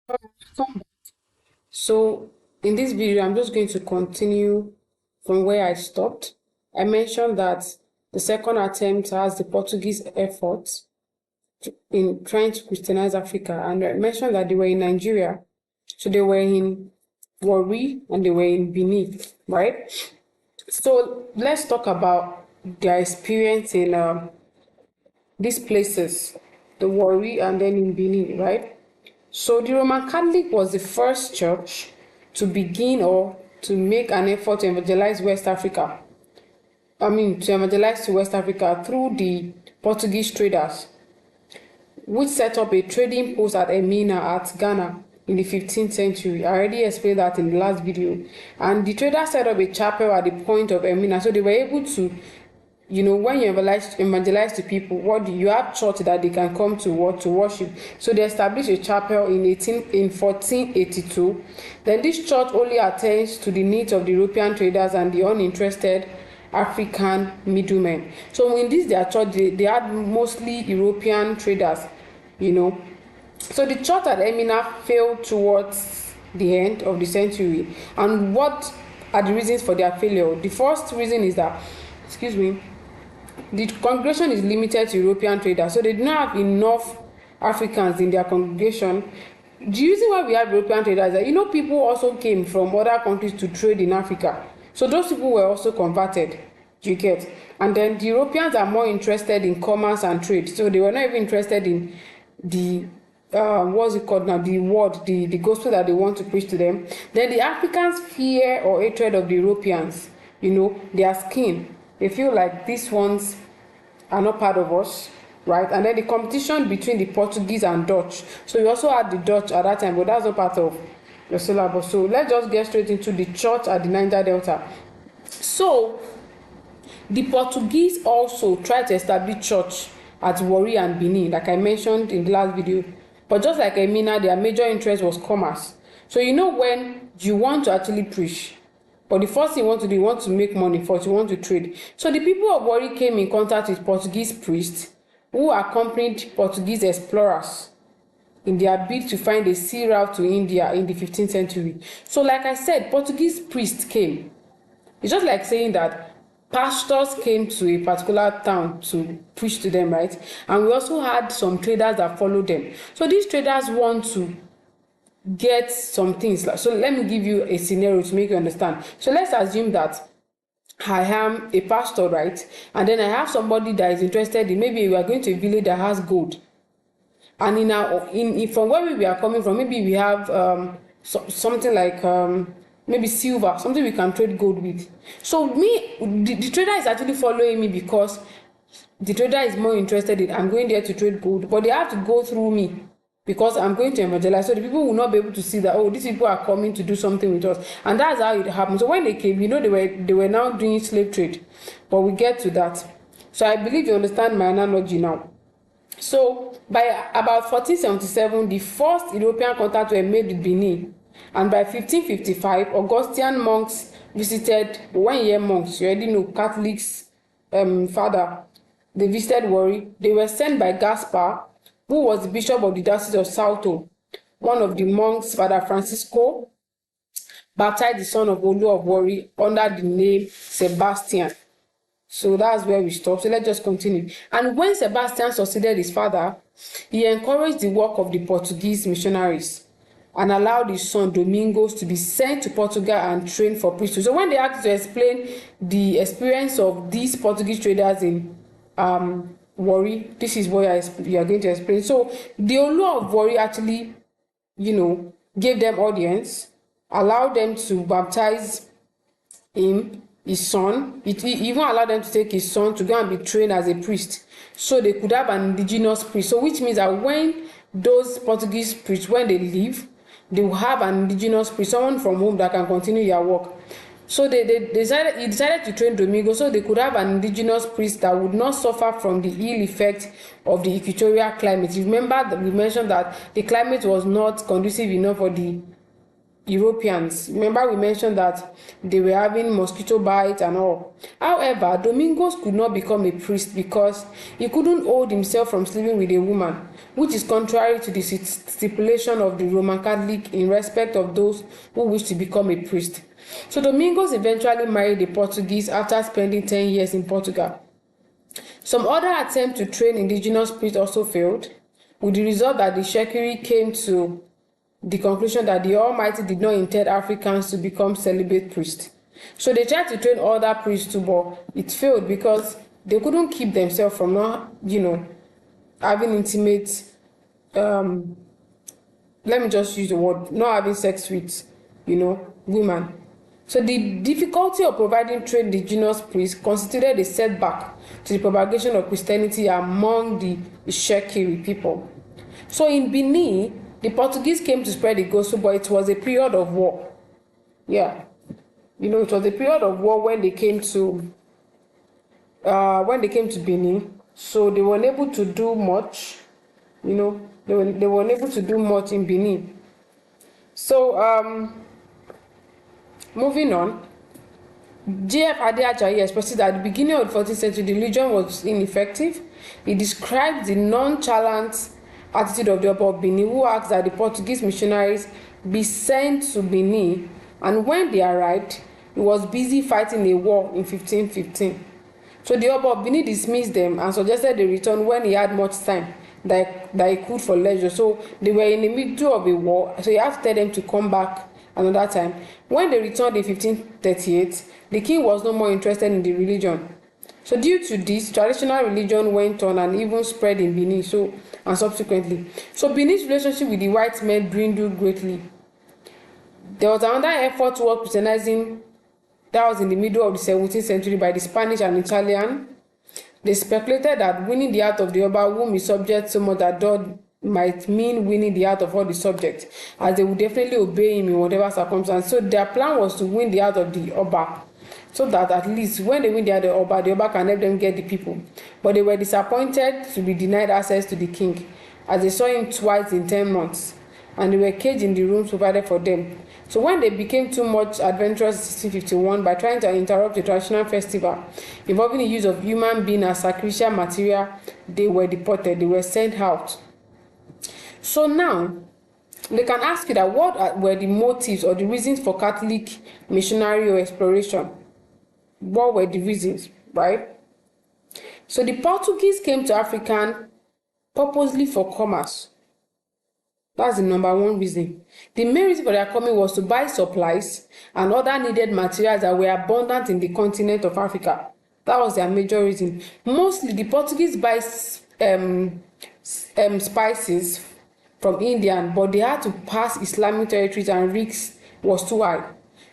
Welcome. So, in this video, I'm just going to continue from where I stopped. I mentioned that the second attempt has the Portuguese effort in trying to Christianize Africa, and I mentioned that they were in Nigeria. So they were in Warri and they were in Benin, right? So let's talk about their experience in these places, the Warri and then in Benin, right? So the Roman Catholic was the first church to begin or to make an effort to evangelize West Africa. To evangelize to West Africa through the Portuguese traders, which set up a trading post at Emina at Ghana in the 15th century. I already explained that in the last video. And the traders set up a chapel at the point of Emina, so they were able to, when you evangelize to people, what do you have church that they can come to worship. So they established a chapel in 1482. Then this church only attends to the needs of the European traders and the uninterested African middlemen. So in this their church, they had mostly European traders, So the church at Emina failed towards the end of the century. And what are the reasons for their failure? The first reason is that, the congregation is limited to European traders, so they do not have enough Africans in their congregation. The reason why we have European traders is that people also came from other countries to trade in Africa. So those people were also converted. You get? And then the Europeans are more interested in commerce and trade. So they were not even interested in the what's it called now? The word, the gospel that they want to preach to them. Then the Africans fear or hatred of the Europeans, their skin. They feel like these ones are not part of us, right? And then the competition between the Portuguese and Dutch. So you also had the Dutch at that time, but that's not part of your syllabus. So let's just get straight into the church at the Niger Delta. So the Portuguese also tried to establish church at Warri and Benin, like I mentioned in the last video. But just like Emina, their major interest was commerce. So when you want to actually preach, but the first thing you want to do, you want to make money first, you want to trade. So the people of Warri came in contact with Portuguese priests who accompanied Portuguese explorers in their bid to find a sea route to India in the 15th century. So like I said, Portuguese priests came. It's just like saying that pastors came to a particular town to preach to them, right? And we also had some traders that followed them. So these traders want to get some things. So let me give you a scenario to make you understand. So let's assume that I am a pastor, right? And then I have somebody that is interested in, maybe we are going to a village that has gold. And from where we are coming from, maybe we have something like maybe silver, something we can trade gold with. So the trader is actually following me because the trader is more interested in, I'm going there to trade gold, but they have to go through me because I'm going to evangelize. So the people will not be able to see that, these people are coming to do something with us. And that's how it happened. So when they came, they were now doing slave trade. But we get to that. So I believe you understand my analogy now. So by about 1477, the first European contact were made with Benin. And by 1555, Augustinian monks visited, monks, you already know, Catholics, father, they visited Warri. They were sent by Gaspar, who was the bishop of the Diocese of Salto. One of the monks, Father Francisco, baptized the son of Olu of Warri under the name Sebastian. So that's where we stop. So let's just continue. And when Sebastian succeeded his father, he encouraged the work of the Portuguese missionaries and allowed his son Domingos to be sent to Portugal and trained for priesthood. So when they asked to explain the experience of these Portuguese traders in Warri, this is what you are going to explain. So the Olu of Warri actually, gave them audience, allowed them to baptize his son. He even allowed them to take his son to go and be trained as a priest, so they could have an indigenous priest. So which means that when those Portuguese priests, when they leave, they will have an indigenous priest, someone from home that can continue their work. So he decided to train Domingo so they could have an indigenous priest that would not suffer from the ill effect of the equatorial climate. You remember that we mentioned that the climate was not conducive enough for the Europeans. Remember we mentioned that they were having mosquito bites and all. However, Domingos could not become a priest because he couldn't hold himself from sleeping with a woman, which is contrary to the stipulation of the Roman Catholic in respect of those who wish to become a priest. So Domingos eventually married a Portuguese after spending 10 years in Portugal. Some other attempts to train indigenous priests also failed, with the result that the Shekiri came to the conclusion that the Almighty did not intend Africans to become celibate priests. So they tried to train other priests too, but it failed because they couldn't keep themselves from not, having intimate, let me just use the word, not having sex with, women. So the difficulty of providing trained indigenous priests constituted a setback to the propagation of Christianity among the Shekiri people. So in Benin, the Portuguese came to spread the gospel, but it was a period of war. Yeah, it was a period of war when they came to Benin. So they were unable to do much. They were unable to do much in Benin. So moving on, J.F. Adeajayi expressed that at the beginning of the 14th century, the religion was ineffective. He described the nonchalant attitude of the Oba of Benin, who asked that the Portuguese missionaries be sent to Benin, and when they arrived, he was busy fighting a war in 1515. So the Oba of Benin dismissed them and suggested they return when he had much time that he could for leisure. So they were in the middle of a war, so he had to tell them to come back another time. When they returned in 1538, the king was no more interested in the religion. So due to this, traditional religion went on and even spread in Benin, and subsequently. So Benin's relationship with the white men dwindled greatly. There was another effort toward Christianizing that was in the middle of the 17th century by the Spanish and Italian. They speculated that winning the heart of the Oba, whom he subject so much that God might mean winning the heart of all the subjects, as they would definitely obey him in whatever circumstance. So their plan was to win the heart of the Oba, so that at least when they win the Oba can help them get the people. But they were disappointed to be denied access to the king, as they saw him twice in 10 months, and they were caged in the rooms provided for them. So when they became too much adventurous in 1651 by trying to interrupt the traditional festival involving the use of human being as sacrificial material, they were deported, they were sent out. So now, they can ask you that what were the motives or the reasons for Catholic missionary or exploration? What were the reasons, right? So the Portuguese came to Africa purposely for commerce. That's the number one reason. The main reason for their coming was to buy supplies and other needed materials that were abundant in the continent of Africa. That was their major reason. Mostly, the Portuguese buy spices from India, but they had to pass Islamic territories and risks was too high.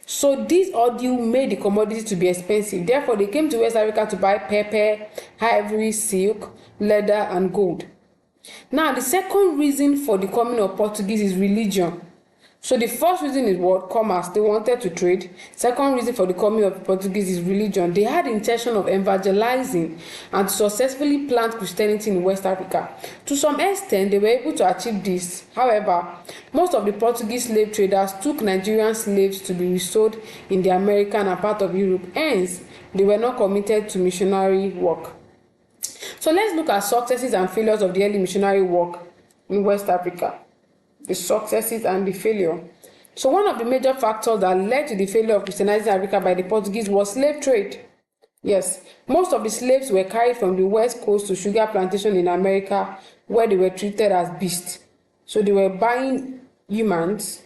So this ordeal made the commodity to be expensive. Therefore, they came to West Africa to buy pepper, ivory, silk, leather, and gold. Now, the second reason for the coming of Portuguese is religion. So the first reason is what? Commerce. They wanted to trade. Second reason for the coming of Portuguese is religion. They had the intention of evangelizing and to successfully plant Christianity in West Africa. To some extent, they were able to achieve this. However, most of the Portuguese slave traders took Nigerian slaves to be resold in the American and part of Europe. Hence, they were not committed to missionary work. So let's look at successes and failures of the early missionary work in West Africa. The successes and the failure. So one of the major factors that led to the failure of Christianizing Africa by the Portuguese was slave trade. Yes, most of the slaves were carried from the west coast to sugar plantation in America, where they were treated as beasts. So they were buying humans.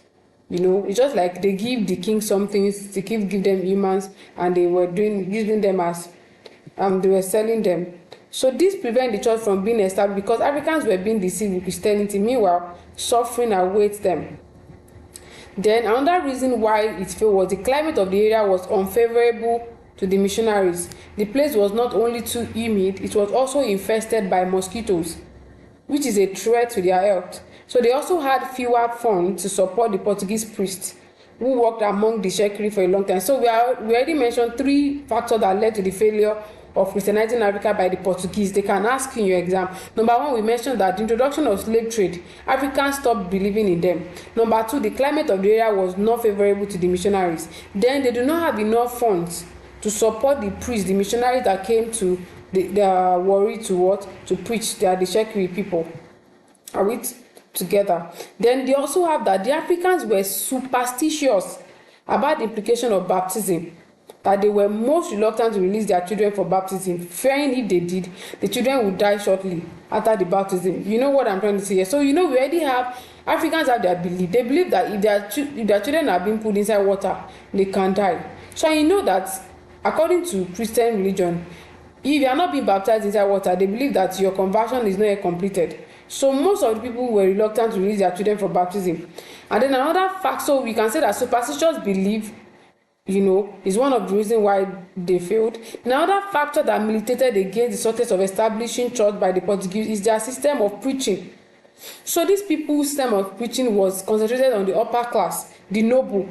It's just like they give the king some things, they give them humans, and they were using them as they were selling them. So this prevented the church from being established because Africans were being deceived with Christianity. Meanwhile, suffering awaits them. Then another reason why it failed was the climate of the area was unfavorable to the missionaries. The place was not only too humid, it was also infested by mosquitoes, which is a threat to their health. So they also had fewer funds to support the Portuguese priests who worked among the Shekiri for a long time. So we already mentioned three factors that led to the failure of Christianizing Africa by the Portuguese. They can ask you in your exam. Number one, we mentioned that the introduction of slave trade, Africans stopped believing in them. Number two, the climate of the area was not favorable to the missionaries. Then they do not have enough funds to support the priests, the missionaries that came to the Warri to what? To preach. They are the Shekiri people. Are we together? Then they also have that the Africans were superstitious about the implication of baptism, that they were most reluctant to release their children for baptism, fearing if they did, the children would die shortly after the baptism. You know what I'm trying to say here? So we already have, Africans have their belief. They believe that if their children are being put inside water, they can die. So that according to Christian religion, if you are not being baptized inside water, they believe that your conversion is not yet completed. So most of the people were reluctant to release their children for baptism. And then another fact, so we can say that superstitious belief, is one of the reasons why they failed. Another factor that militated against the success of establishing church by the Portuguese is their system of preaching. So these people's system of preaching was concentrated on the upper class, the noble,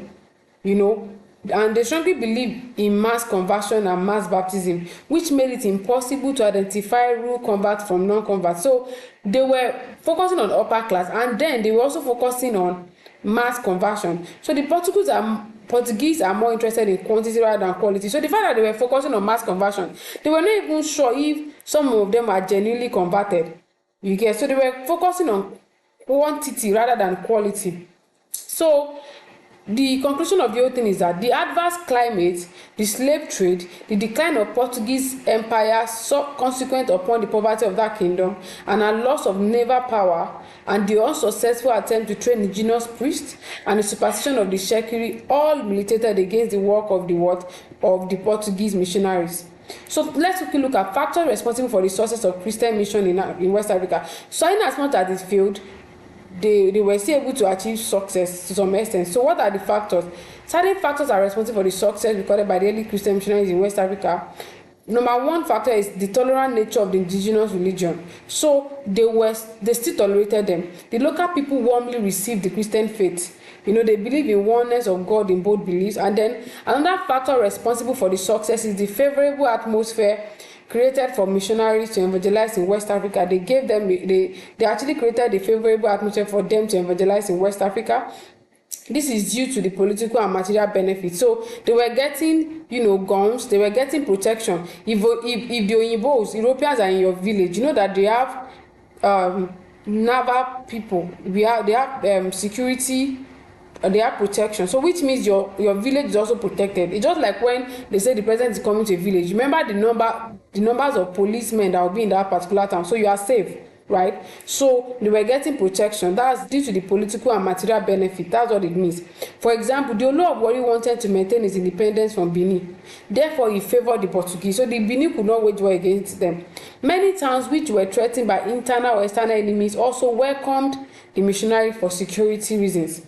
and they strongly believed in mass conversion and mass baptism, which made it impossible to identify real converts from non-converts. So they were focusing on upper class, and then they were also focusing on mass conversion. So the Portuguese are more interested in quantity rather than quality. So the fact that they were focusing on mass conversion, they were not even sure if some of them are genuinely converted. So they were focusing on quantity rather than quality. So the conclusion of the whole thing is that the adverse climate, the slave trade, the decline of Portuguese empire consequent upon the poverty of that kingdom, and a loss of naval power, and the unsuccessful attempt to train indigenous priests, and the superstition of the Shekiri, all militated against the work of the Portuguese missionaries. So let's quickly look at factors responsible for the success of Christian mission in West Africa. So in as much as it failed, they were still able to achieve success to some extent. So what are the factors? Certain factors are responsible for the success recorded by the early Christian missionaries in West Africa. Number one factor is the tolerant nature of the indigenous religion. So they still tolerated them. The local people warmly received the Christian faith. They believe in oneness of God in both beliefs. And then another factor responsible for the success is the favorable atmosphere created for missionaries to evangelize in West Africa. They actually created a favorable atmosphere for them to evangelize in West Africa. This is due to the political and material benefits. So they were getting, guns, they were getting protection. If the Oyinbos, Europeans are in your village, that they have naval people, they have security, they have protection. So which means your village is also protected. It's just like when they say the president is coming to a village. Remember the numbers of policemen that will be in that particular town. So you are safe, right? So they were getting protection. That's due to the political and material benefit. That's what it means. For example, the Olu of Warri wanted to maintain his independence from Benin. Therefore, he favored the Portuguese. So the Benin could not wage war against them. Many towns which were threatened by internal or external enemies also welcomed the missionary for security reasons.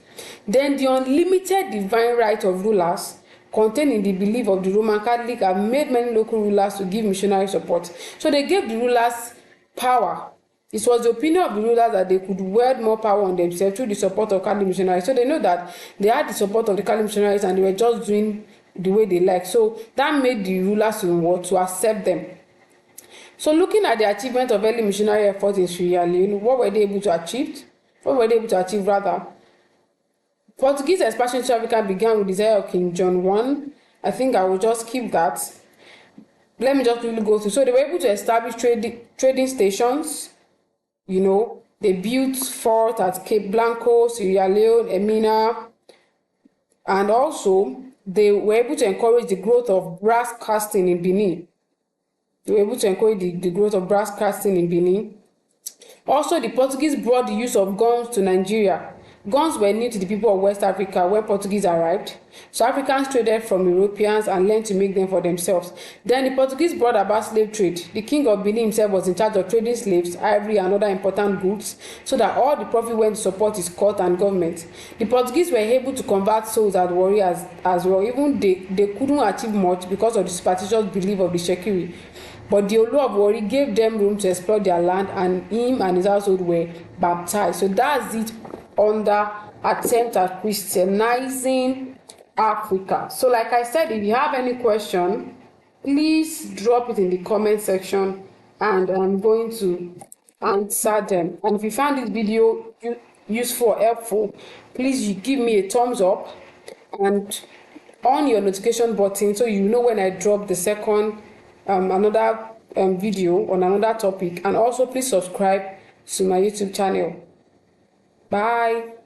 Then the unlimited divine right of rulers contained in the belief of the Roman Catholic have made many local rulers to give missionary support. So they gave the rulers power. It was the opinion of the rulers that they could wield more power on themselves through the support of Catholic missionaries. So they know that they had the support of the Catholic missionaries and they were just doing the way they like. So that made the rulers to accept them. So looking at the achievement of early missionary efforts in Sierra Leone, what were they able to achieve? Portuguese expansion to Africa began with the desire of King John I. I think I will just keep that. Let me just quickly go through. So they were able to establish trading stations. They built forts at Cape Blanco, Sierra Leone, Emina, and also they were able to encourage the growth of brass casting in Benin. Also, the Portuguese brought the use of guns to Nigeria. Guns were new to the people of West Africa when Portuguese arrived. So Africans traded from Europeans and learned to make them for themselves. Then the Portuguese brought about slave trade. The king of Benin himself was in charge of trading slaves, ivory, and other important goods, so that all the profit went to support his court and government. The Portuguese were able to convert souls at Warri as well. Even they couldn't achieve much because of the superstitious belief of the Shekiri. But the Olu of Warri gave them room to explore their land, and him and his household were baptized. So that's it under attempt at Christianizing Africa. So like I said, if you have any question, please drop it in the comment section and I'm going to answer them. And if you found this video useful or helpful, please you give me a thumbs up and on your notification button so you know when I drop the second another video on another topic. And also please subscribe to my YouTube channel. Bye.